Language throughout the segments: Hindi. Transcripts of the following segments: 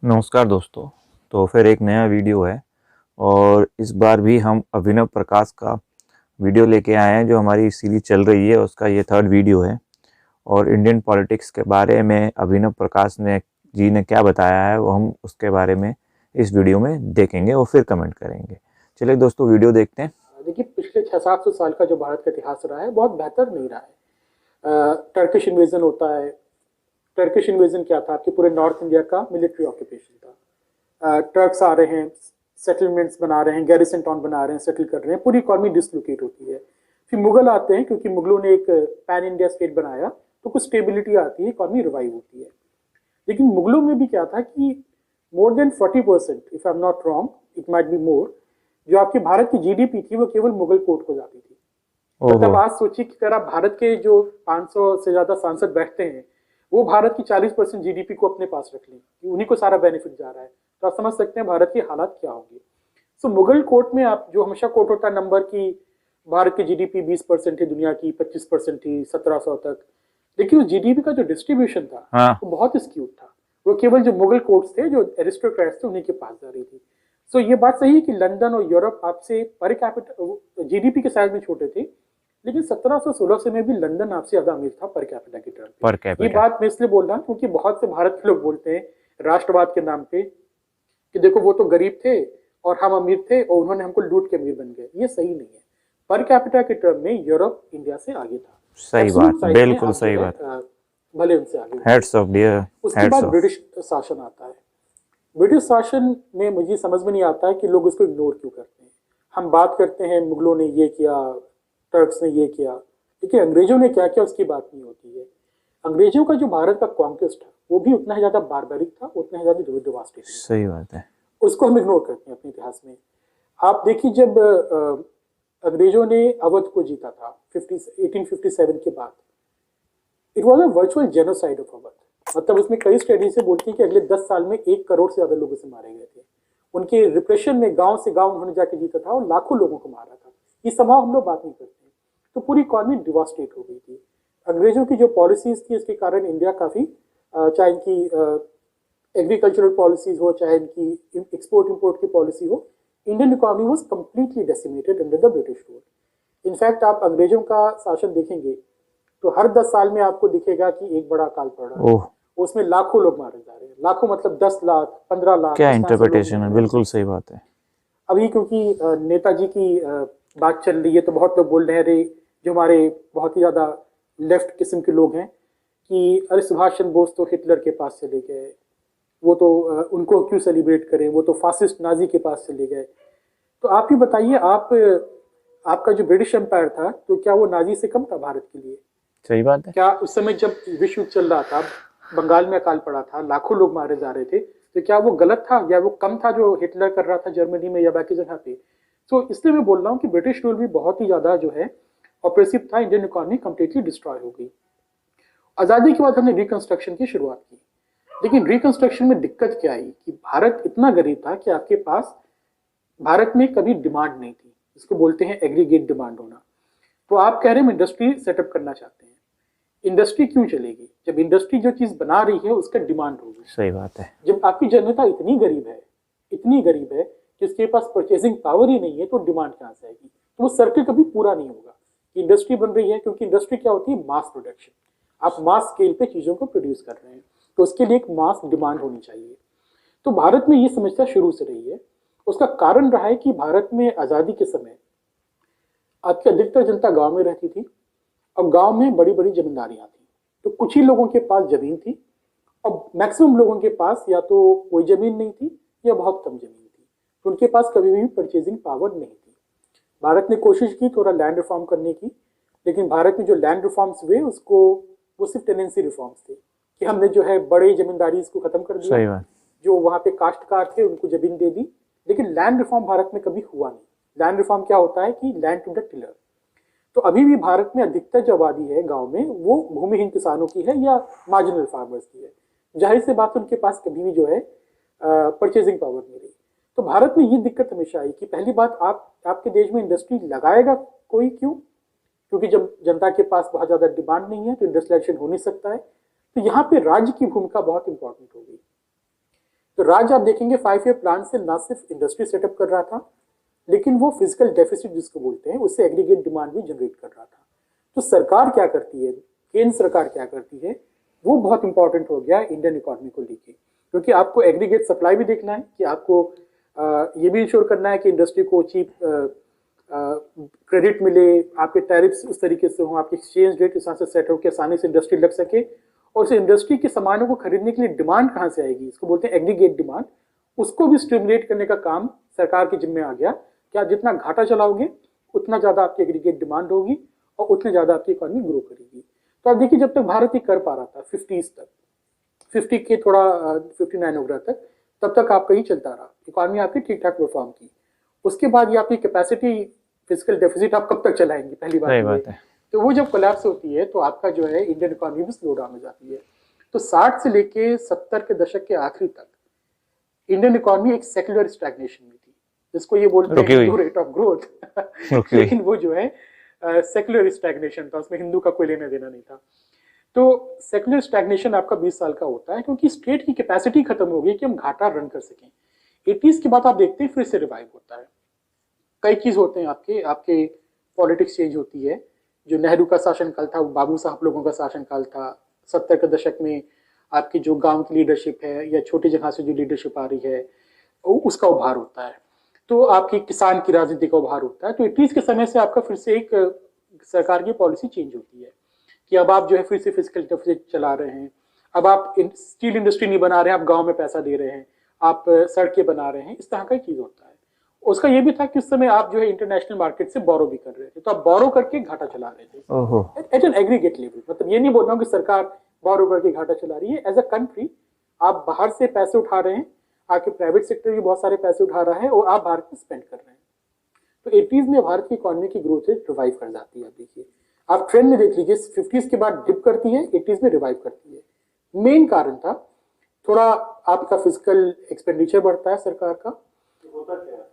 नमस्कार दोस्तों। तो फिर एक नया वीडियो है और इस बार भी हम अभिनव प्रकाश का वीडियो लेके आए हैं। जो हमारी सीरीज चल रही है उसका ये 3rd वीडियो है और इंडियन पॉलिटिक्स के बारे में अभिनव प्रकाश ने क्या बताया है वो हम उसके बारे में इस वीडियो में देखेंगे और फिर कमेंट करेंगे। चलिए दोस्तों वीडियो देखते हैं। देखिए, पिछले 600-700 साल का जो भारत का इतिहास रहा है बहुत बेहतर नहीं रहा है। टर्किश इन्वेजन होता है। टर्किश इन्वेजन क्या था? आपके पूरे नॉर्थ इंडिया का मिलिट्री ऑक्यूपेशन था। टर्क्स आ रहे हैं, सेटलमेंट्स बना रहे हैं, गैरिसन टाउन बना रहे हैं, सेटल कर रहे हैं, पूरी इकॉनमी डिसलोकेट होती है। फिर मुगल आते हैं, क्योंकि मुगलों ने एक पैन इंडिया स्टेट बनाया तो कुछ स्टेबिलिटी आती है, इकॉनमी रिवाइव होती है। लेकिन मुगलों में भी क्या था कि more than 40%, if I am not wrong, it might be more, जो आपकी भारत की जीडीपी थी वो केवल मुगल कोर्ट को जाती थी। मतलब आज सोचिए कि अगर आप भारत के जो 500 से ज्यादा सांसद बैठते हैं वो भारत की 40% जीडीपी को अपने पास रख लें, कि उन्हीं को सारा बेनिफिट जा रहा है, तो आप समझ सकते हैं भारत की हालात क्या होंगी। सो मुगल कोर्ट में आप जो हमेशा कोर्ट होता है नंबर की, भारत की जीडीपी 20% थी, दुनिया की 25% थी 1700 तक, लेकिन उस जीडीपी का जो डिस्ट्रीब्यूशन था वो बहुत स्क्यूड था। वो केवल जो मुगल कोर्ट्स थे, जो एरिस्टोक्रेट्स थे, उन्हीं के पास जा रही थी। सो ये बात सही है कि लंदन और यूरोप आपसे पर कैपिटा जीडीपी के साइज में छोटे थे, लेकिन 1716 से में भी लंदन आपसे ज्यादा अमीर था पर कैपिटा की टर्म पर पे। ये कैपिटा बात मैं इसलिए बोल रहा हूँ क्योंकि बहुत से भारत के लोग बोलते हैं राष्ट्रवाद के नाम पे कि देखो वो तो गरीब थे और हम अमीर थे और उन्होंने हमको लूट के अमीर बन गए। ये सही नहीं है। पर कैपिटा के टर्म में यूरोप इंडिया से आगे था। सही बात, Absolute size में बिल्कुल आप जो सही है, बात। भले उनसे आगे थे। हेड्स ऑफ डियर, उसके हेड्स बाद ऑफ। ब्रिटिश शासन आता है। ब्रिटिश शासन में मुझे समझ में नहीं आता है कि लोग इसको इग्नोर क्यों करते हैं। हम बात करते हैं मुगलों ने ये किया, टर्क्स ने ये किया, लेकिन अंग्रेजों ने क्या किया उसकी बात नहीं होती है। अंग्रेजों का जो भारत का कॉन्क्वेस्ट था वो भी उतना ही ज्यादा बारबेरिक था, उतना ही ज्यादा डिवास्टेटिंग था। सही बात है। उसको हम इग्नोर करते हैं अपने इतिहास में। आप देखिए, जब अंग्रेजों ने अवध को जीता था 1857 के बाद, it was a virtual genocide of Awadh. मतलब उसमें कई स्टडीज से बोलती है कि अगले 10 साल में 1 करोड़ से ज्यादा लोग इसे मारे गए थे। उनके रिप्रेशन में गांव से गांव उन्होंने जाके जीता था और लाखों लोगों को मारा था। ये संभव हम लोग बात नहीं करते हैं। तो पूरी इकॉनमी डिवास्टेट हो गई थी। अंग्रेजों की जो पॉलिसीज थी इसके कारण इंडिया काफी, चाहे इनकी एग्रीकल्चरल पॉलिसीज हो, चाहे इनकी एक्सपोर्ट इंपोर्ट की पॉलिसी हो, Indian economy was completely decimated under the British rule. In fact आप अंग्रेजों का शासन देखेंगे तो हर 10 साल में आपको दिखेगा कि एक बड़ा अकाल पड़ रहा है, उसमें लाखों लोग मारे जा रहे हैं। लाखों मतलब 10 लाख 15 लाख। क्या इंटरप्रिटेशन है, बिल्कुल सही बात है। अभी क्योंकि नेताजी की बात चल रही है तो बहुत लोग बोल रहे हैं, अरे जो हमारे बहुत ही ज्यादा लेफ्ट किस्म के लोग हैं, कि अरे सुभाष चंद्र बोस तो हिटलर के पास चले गए, वो तो उनको क्यों सेलिब्रेट करें, वो तो फासिस्ट नाजी के पास चले गए। तो आप ही बताइए, आपका जो ब्रिटिश एम्पायर था तो क्या वो नाजी से कम था भारत के लिए? सही बात है। क्या उस समय जब विश्व युद्ध चल रहा था, बंगाल में अकाल पड़ा था, लाखों लोग मारे जा रहे थे, तो क्या वो गलत था या वो कम था जो हिटलर कर रहा था जर्मनी में या बाकी जगह पे? तो इसलिए मैं बोल रहा हूँ कि ब्रिटिश रूल भी बहुत ही ज्यादा जो है ऑप्रेसिव था। इंडियन इकोनॉमी कंप्लीटली डिस्ट्रॉय हो गई। आजादी के बाद हमने रिकंस्ट्रक्शन की शुरुआत की, लेकिन रिकंस्ट्रक्शन में दिक्कत क्या आई कि भारत इतना गरीब था कि आपके पास भारत में कभी डिमांड नहीं थी, इसको बोलते हैं एग्रीगेट डिमांड होना। तो आप कह रहे हैं इंडस्ट्री सेटअप करना चाहते हैं, इंडस्ट्री क्यों चलेगी जब इंडस्ट्री जो चीज बना रही है उसका डिमांड होगी? सही बात है। जब आपकी जनता इतनी गरीब है, इतनी गरीब है कि उसके पास परचेसिंग पावर ही नहीं है, तो डिमांड कहां से आएगी? तो वो सर्किल कभी पूरा नहीं होगा। इंडस्ट्री बन रही है क्योंकि इंडस्ट्री क्या होती है? Mass production. आप मास स्केल पे चीजों को प्रोड्यूस कर रहे हैं, तो उसके लिए एक मास डिमांड होनी चाहिए। तो भारत में ये समस्या शुरू से रही है। उसका कारण रहा है कि भारत में आजादी के समय आपकी अधिकतर जनता गांव में रहती थी और गांव में बड़ी बड़ी जमींदारियां थी। तो कुछ ही लोगों के पास जमीन थी और मैक्सिमम लोगों के पास या तो कोई जमीन नहीं थी या बहुत कम जमीन थी, तो उनके पास कभी भी परचेजिंग पावर नहीं थी। भारत ने कोशिश की थोड़ा लैंड रिफॉर्म करने की, लेकिन भारत में जो लैंड रिफॉर्म्स हुए उसको वो सिर्फ टेनेंसी रिफॉर्म्स थे कि हमने जो है बड़े जमींदारी इसको खत्म कर दिया, जो वहां पे काश्तकार थे उनको जमीन दे दी, लेकिन लैंड रिफॉर्म भारत में कभी हुआ नहीं। लैंड रिफॉर्म क्या होता है कि लैंड टू द टिलर। तो अभी भी भारत में अधिकतर जो आबादी है गांव में वो भूमिहीन किसानों की है या मार्जिनल फार्मर्स की है। जाहिर सी बात उनके पास कभी भी जो है परचेजिंग पावर नहीं रही। तो भारत में ये दिक्कत हमेशा आई कि पहली बात, आपके देश में इंडस्ट्री लगाएगा कोई क्यों? क्योंकि जब जनता के पास बहुत ज्यादा डिमांड नहीं है तो इंडस्ट्रियलाइजेशन हो नहीं सकता है। तो यहाँ पे राज्य की भूमिका बहुत इंपॉर्टेंट हो गई। तो राज्य आप देखेंगे 5 ईयर प्लान से ना सिर्फ इंडस्ट्री सेटअप कर रहा था, लेकिन वो फिजिकल डेफिसिट जिसको बोलते हैं उससे एग्रीगेट डिमांड भी जनरेट कर रहा था। तो सरकार क्या करती है, केंद्र सरकार क्या करती है, वो बहुत इंपॉर्टेंट हो गया इंडियन इकोनॉमी को लेके, क्योंकि आपको एग्रीगेट सप्लाई भी देखना है कि आपको ये भी इंश्योर करना है कि इंडस्ट्री को चीप क्रेडिट मिले, आपके टैरिफ्स उस तरीके से हों, आपके एक्सचेंज रेट इस तरह से सेट हो कि आसानी से इंडस्ट्री लग सके, और उस इंडस्ट्री के सामानों को खरीदने के लिए डिमांड कहाँ से आएगी, इसको बोलते हैं एग्रीगेट डिमांड, उसको भी स्टिमुलेट करने का काम सरकार के जिम्मे आ गया। क्या जितना घाटा चलाओगे उतना ज़्यादा आपकी एग्रीगेट डिमांड होगी और उतनी ज़्यादा आपकी इकोनॉमी ग्रो करेगी। तो आप देखिए, जब तक भारत ये कर पा रहा था 50s तक, 50 के थोड़ा 59 वगैरह तक, तब तक आपका ही चलता रहा, इकोनॉमी आपकी ठीक ठाक परफॉर्म की। उसके बाद ये आपकी कैपेसिटी फिजिकल डेफिसिट आप कब तक चलाएंगे, पहली बात है। तो वो जब कोलैप्स होती है तो आपका जो है इंडियन इकोनॉमी भी स्लो डाउन हो जाती है। तो 60 से लेके 70 के दशक के आखिरी तक इंडियन इकोनॉमी एक सेक्युलर स्टैग्नेशन में थी, जिसको ये बोलते हैं रेट ऑफ ग्रोथ लेकिन वो जो है सेक्युलर स्टैग्नेशन था, उसमें हिंदू का कोई लेना देना नहीं था। तो सेक्युलर स्टैग्नेशन आपका 20 साल का होता है, क्योंकि स्टेट की कैपेसिटी खत्म हो गई कि हम घाटा रन कर सकें। 80s के बाद आप देखते हैं फिर से रिवाइव होता है, कई चीज होते हैं, आपके पॉलिटिक्स चेंज होती है। जो नेहरू का शासनकाल था वो बाबू साहब लोगों का शासनकाल था। 70 के दशक में आपकी जो गांव की लीडरशिप है या छोटी जगह से जो लीडरशिप आ रही है उसका उभार होता है। तो आपकी किसान की राजनीति का उभार होता है। तो 80s के समय से आपका फिर से एक सरकार की पॉलिसी चेंज होती है कि अब आप जो है फिर से फिजिकल डेफिसिट चला रहे हैं, अब आप स्टील इंडस्ट्री नहीं बना रहे हैं, आप गाँव में पैसा दे रहे हैं, आप सड़कें बना रहे हैं, इस तरह का चीज होता है। उसका ये भी था कि उस समय आप जो है इंटरनेशनल मार्केट से बोरो भी कर रहे थे, तो आप बोरो करके घाटा चला रहे थे एट एन एग्रीगेट लेवल। मतलब ये नहीं बोल रहा हूँ कि सरकार बोरो करके घाटा चला रही है, एज अ कंट्री आप बाहर से पैसे उठा रहे हैं, आपके प्राइवेट सेक्टर भी बहुत सारे पैसे उठा रहा है और आप भारत में स्पेंड कर रहे हैं। तो 80s में भारत की इकोनॉमी की ग्रोथ रेट रिवाइव कर जाती है। आप देखिए, आप ट्रेंड में देख लीजिए, 50s के बाद डिप करती है, 80s में रिवाइव करती है। मेन कारण था थोड़ा आपका फिजिकल एक्सपेंडिचर बढ़ता है सरकार का। होता क्या है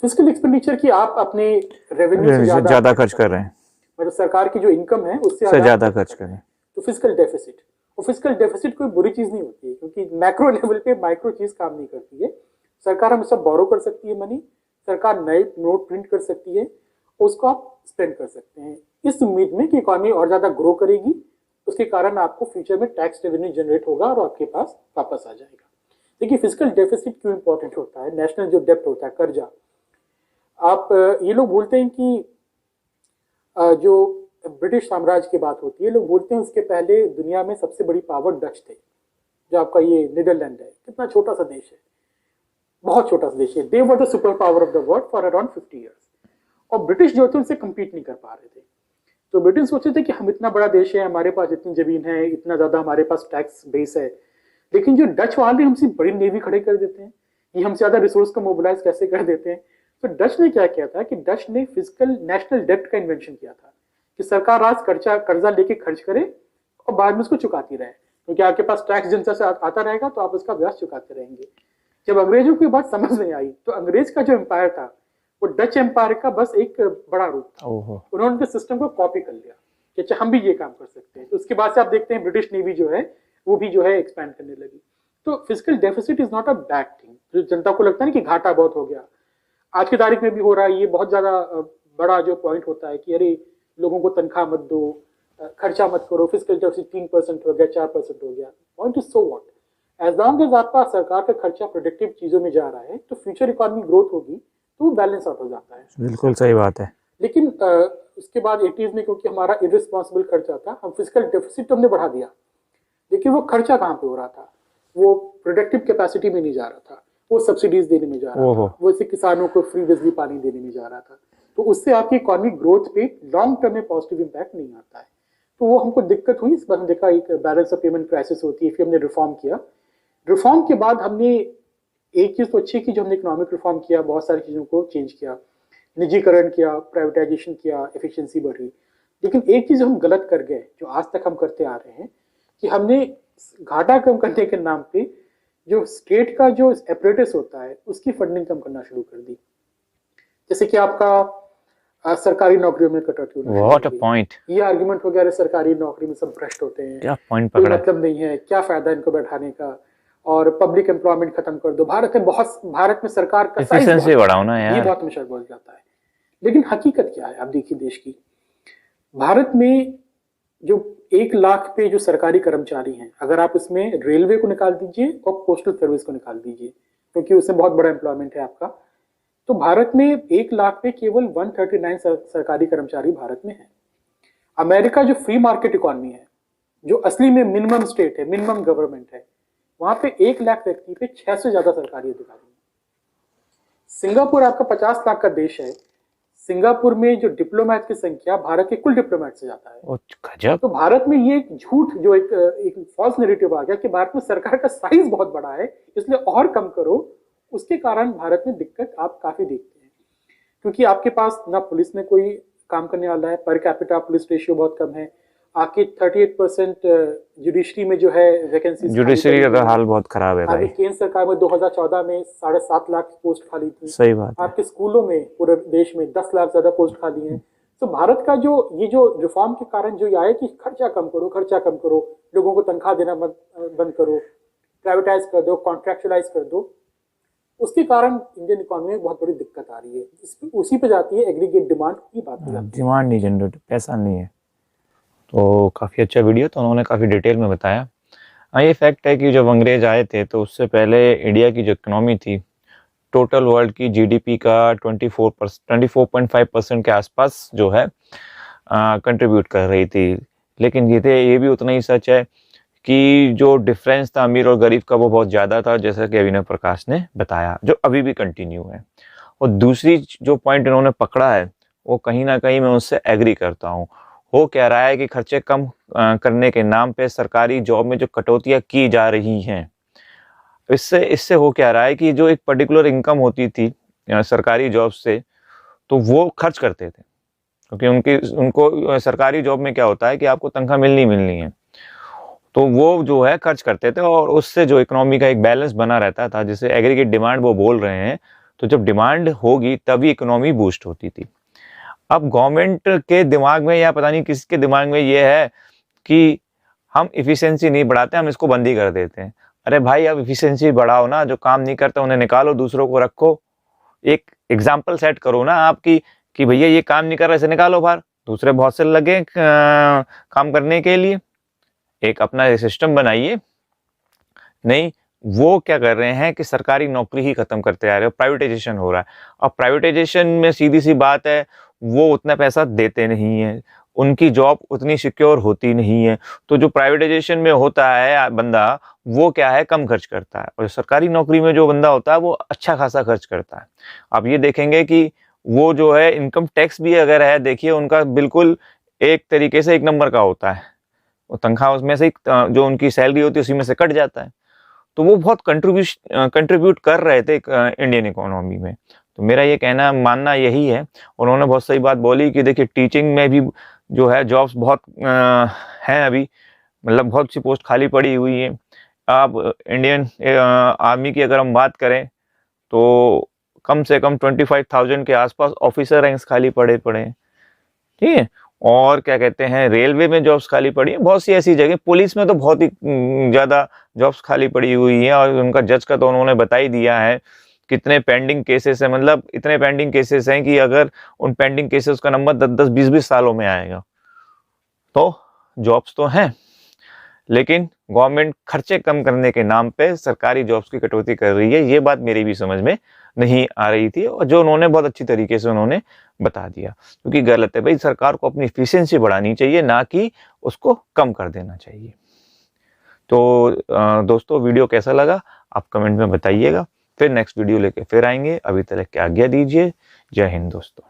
फिजिकल एक्सपेंडिचर की, आप अपने रेवेन्यू से ज्यादा खर्च कर रहे हैं, मतलब सरकार की जो इनकम है उससे ज्यादा खर्च कर रहे हैं, तो फिजिकल डेफिसिट। और फिजिकल डेफिसिट कोई बुरी चीज नहीं होती है, क्योंकि मैक्रो लेवल पे माइक्रो चीज काम नहीं करती है। सरकार हमेशा बोरो कर सकती है मनी, सरकार नए नोट प्रिंट कर सकती है, उसको आप स्पेंड कर सकते हैं इस उम्मीद में कि इकोनॉमी और ज्यादा ग्रो करेगी, उसके कारण आपको फ्यूचर में टैक्स रेवेन्यू जनरेट होगा और आपके पास वापस आ जाएगा। देखिए, फिजिकल डेफिसिट क्यों इंपॉर्टेंट होता है, नेशनल जो डेप्ट होता है, कर्जा। आप ये लोग बोलते हैं कि जो ब्रिटिश साम्राज्य की बात होती है, लोग बोलते हैं उसके पहले दुनिया में सबसे बड़ी पावर डच थे। जो आपका ये नीदरलैंड है, कितना छोटा सा देश है, बहुत छोटा सा देश है। They were the super power of the world for around 50 years, और ब्रिटिश जो थे उनसे कम्पीट नहीं कर पा रहे थे। तो ब्रिटिश सोचे थे कि हम इतना बड़ा देश है, हमारे पास इतनी जमीन है, इतना ज्यादा हमारे पास टैक्स बेस है, लेकिन जो डच वाले हमसे बड़ी नेवी खड़े कर देते हैं, ये हमसे ज्यादा रिसोर्स को मोबिलाइज कैसे कर देते हैं। तो डच ने क्या किया था कि डच ने फिजिकल नेशनल डेप्ट का इन्वेंशन किया था कि सरकार आज कर्जा लेके खर्च करे और बाद में उसको चुकाती रहे, क्योंकि आपके पास टैक्स जनता से आता रहेगा तो आप उसका ब्याज चुकाते रहेंगे। जब अंग्रेजों की बात समझ नहीं आई तो अंग्रेज का जो एम्पायर था वो डच एम्पायर का बस एक बड़ा रूप था। उन्होंने उनके सिस्टम को कॉपी कर लिया कि अच्छा हम भी ये काम कर सकते हैं। तो उसके बाद से आप देखते हैं ब्रिटिश नेवी जो है वो भी जो है एक्सपैंड करने लगी। तो physical deficit is not a bad thing. जो जनता को लगता है ना कि घाटा बहुत हो गया, आज की तारीख में भी हो रहा है, ये बहुत ज्यादा बड़ा जो पॉइंट होता है कि अरे लोगों को तनख्वाह मत दो, खर्चा मत करो, फिजिकल डेफिसिट 3% हो गया, 4% हो गया, point is so what, as long as आपका सरकार का खर्चा प्रोडक्टिव चीजों में जा रहा है तो फ्यूचर इकोनॉमी ग्रोथ होगी तो वो बैलेंस आउट हो जाता है। बिल्कुल सही बात है। लेकिन उसके बाद 80s में क्योंकि हमारा इररिस्पॉन्सिबल खर्चा था, हम फिजिकल डेफिसिट हमने बढ़ा दिया, लेकिन वो खर्चा कहाँ पे हो रहा था, वो प्रोडक्टिव कैपेसिटी में नहीं जा रहा था, वो सब्सिडीज देने में जा रहा था, वो ऐसे किसानों को फ्री बिजली पानी देने में जा रहा था। तो उससे आपकी इकोनॉमिक ग्रोथ पे लॉन्ग टर्म में पॉजिटिव इंपैक्ट नहीं आता है। तो वो हमको दिक्कत हुई। इस बार हमने देखा एक बैलेंस ऑफ पेमेंट क्राइसिस होती है, फिर हमने रिफॉर्म किया। रिफॉर्म के बाद हमने एक चीज तो अच्छी की, जो हमने इकोनॉमिक रिफॉर्म किया, बहुत सारी चीजों को चेंज किया, निजीकरण किया, प्राइवेटाइजेशन किया, एफिशिएंसी बढ़ी। लेकिन एक चीज हम गलत कर गए जो आज तक हम करते आ रहे हैं, कि हमने घाटा कम करने के नाम पे जो स्टेट का जो एपरेटस होता है उसकी फंडिंग कम करना शुरू कर दी। जैसे कि आपका सरकारी नौकरियों में कटौती होना, व्हाट अ पॉइंट, ये आर्गुमेंट वगैरह, सरकारी नौकरी में सब भ्रष्ट होते हैं, क्या पॉइंट पकड़ा, मतलब नहीं है, क्या फायदा इनको बैठाने का, और पब्लिक एम्प्लॉयमेंट खत्म कर दो। भारत में सरकार का साइज एफिशिएंसी बढ़ाओ ना यार। ये बहुत हमेशा बोल जाता है, लेकिन हकीकत क्या है आप देखिए देश की। भारत में जो 1 लाख पे जो सरकारी कर्मचारी हैं, अगर आप इसमें रेलवे को निकाल दीजिए और पोस्टल सर्विस को निकाल दीजिए, क्योंकि उसमें बहुत बड़ा एम्प्लॉयमेंट है आपका, तो भारत में 1 लाख पे केवल 139 सरकारी कर्मचारी भारत में है। अमेरिका जो फ्री मार्केट इकोनॉमी है, जो असली में मिनिमम स्टेट है, मिनिमम गवर्नमेंट है, वहां पे 1 लाख व्यक्ति पे 6 से ज्यादा सरकारी अधिकारी हैं। सिंगापुर आपका 50 लाख का देश है, सिंगापुर में जो डिप्लोमेट की संख्या भारत के कुल डिप्लोमेट से ज्यादा है। तो भारत में ये एक झूठ, जो एक फॉल्स नैरेटिव आ गया कि भारत में सरकार का साइज बहुत बड़ा है इसलिए और कम करो, उसके कारण भारत में दिक्कत आप काफी देखते हैं, क्योंकि आपके पास ना पुलिस में कोई काम करने वाला है, पर कैपिटा पुलिस रेशियो बहुत कम है, आपकी 38% जुडिशरी में जो है वैकेंसी, जुडिशरी का हाल बहुत खराब है भाई। केंद्र सरकार में 2014 में 7.5 लाख पोस्ट खाली थी। सही बात है। आपके स्कूलों में पूरे देश में 10 लाख ज्यादा पोस्ट खाली हैं। तो भारत का जो रिफॉर्म के कारण जो ये आया कि खर्चा कम करो, लोगों को तनख्वाह देना बंद करो, प्राइवेटाइज कर दो, कॉन्ट्रैक्चुअलाइज कर दो, उसके कारण इंडियन इकोनॉमी में बहुत बड़ी दिक्कत आ रही है। उसी पे जाती है एग्रीगेट डिमांड की बात। डिमांड नहीं जनरेट, पैसा नहीं है। तो काफ़ी अच्छा वीडियो, तो उन्होंने काफ़ी डिटेल में बताया। हाँ, ये फैक्ट है कि जब अंग्रेज आए थे तो उससे पहले इंडिया की जो इकोनॉमी थी, टोटल वर्ल्ड की जीडीपी का 24.5% के आसपास जो है कंट्रीब्यूट कर रही थी। लेकिन ये भी उतना ही सच है कि जो डिफरेंस था अमीर और गरीब का वो बहुत ज़्यादा था, जैसा कि अभिनव प्रकाश ने बताया, जो अभी भी कंटिन्यू है। और दूसरी जो पॉइंट इन्होंने पकड़ा है वो कहीं ना कहीं मैं उससे एग्री करता हूँ। हो कह रहा है कि खर्चे कम करने के नाम पे सरकारी जॉब में जो कटौतियाँ की जा रही हैं, इससे हो क्या रहा है कि जो एक पर्टिकुलर इनकम होती थी सरकारी जॉब से, तो वो खर्च करते थे, क्योंकि उनको सरकारी जॉब में क्या होता है कि आपको तनख्वाह मिलनी है, तो वो जो है खर्च करते थे और उससे जो इकोनॉमी का एक बैलेंस बना रहता था, जिसे एग्रीगेट डिमांड वो बोल रहे हैं। तो जब डिमांड होगी तभी इकोनॉमी बूस्ट होती थी। अब गवर्नमेंट के दिमाग में या पता नहीं किसके दिमाग में ये है कि हम इफिशियंसी नहीं बढ़ाते, हम इसको बंद ही कर देते हैं। अरे भाई, अब इफिशियंसी बढ़ाओ ना, जो काम नहीं करते उन्हें निकालो, दूसरों को रखो, एक एग्जाम्पल सेट करो ना आपकी कि भैया ये काम नहीं कर रहा, इसे निकालो बाहर, दूसरे बहुत से लगे काम करने के लिए, एक अपना सिस्टम बनाइए। नहीं, वो क्या कर रहे हैं कि सरकारी नौकरी ही खत्म करते आ रहे हो, प्राइवेटाइजेशन हो रहा है। अब प्राइवेटाइजेशन में सीधी सी बात है, वो उतना पैसा देते नहीं है, उनकी जॉब उतनी सिक्योर होती नहीं है। तो जो प्राइवेटाइजेशन में होता है बंदा, वो क्या है, कम खर्च करता है, और सरकारी नौकरी में जो बंदा होता है वो अच्छा खासा खर्च करता है। आप ये देखेंगे कि वो जो है इनकम टैक्स भी अगर है, देखिए उनका बिल्कुल एक तरीके से 1 नंबर का होता है, वो तनख्वाह उसमें से जो उन्की सैलरी होती है उसी में से कट जाता है। तो वो बहुत कंट्रीब्यूट कर रहे थे इंडियन इकोनॉमी में। तो मेरा ये कहना मानना यही है। उन्होंने बहुत सही बात बोली कि देखिए टीचिंग में भी जो है जॉब्स बहुत हैं अभी, मतलब बहुत सी पोस्ट खाली पड़ी हुई है। अब इंडियन आर्मी की अगर हम बात करें तो कम से कम 25,000 के आसपास ऑफिसर रैंक्स खाली पड़े हैं, ठीक है। और क्या कहते हैं, रेलवे में जॉब्स खाली पड़ी है, बहुत सी ऐसी जगह, पुलिस में तो बहुत ही ज़्यादा जॉब्स खाली पड़ी हुई है। और उनका जज का तो उन्होंने बता ही दिया है कितने पेंडिंग केसेस हैं, मतलब इतने पेंडिंग केसेस हैं कि अगर उन पेंडिंग केसेस का नंबर 10-10, 20-20 सालों में आएगा। तो जॉब्स तो हैं, लेकिन गवर्नमेंट खर्चे कम करने के नाम पे सरकारी जॉब्स की कटौती कर रही है। ये बात मेरी भी समझ में नहीं आ रही थी, और जो उन्होंने बहुत अच्छी तरीके से उन्होंने बता दिया, क्योंकि गलत है भाई, सरकार को अपनी एफिशिएंसी बढ़ानी चाहिए, ना कि उसको कम कर देना चाहिए। तो दोस्तों, वीडियो कैसा लगा आप कमेंट में बताइएगा। फिर नेक्स्ट वीडियो लेके फिर आएंगे। अभी तक की आज्ञा दीजिए। जय हिंद दोस्तों।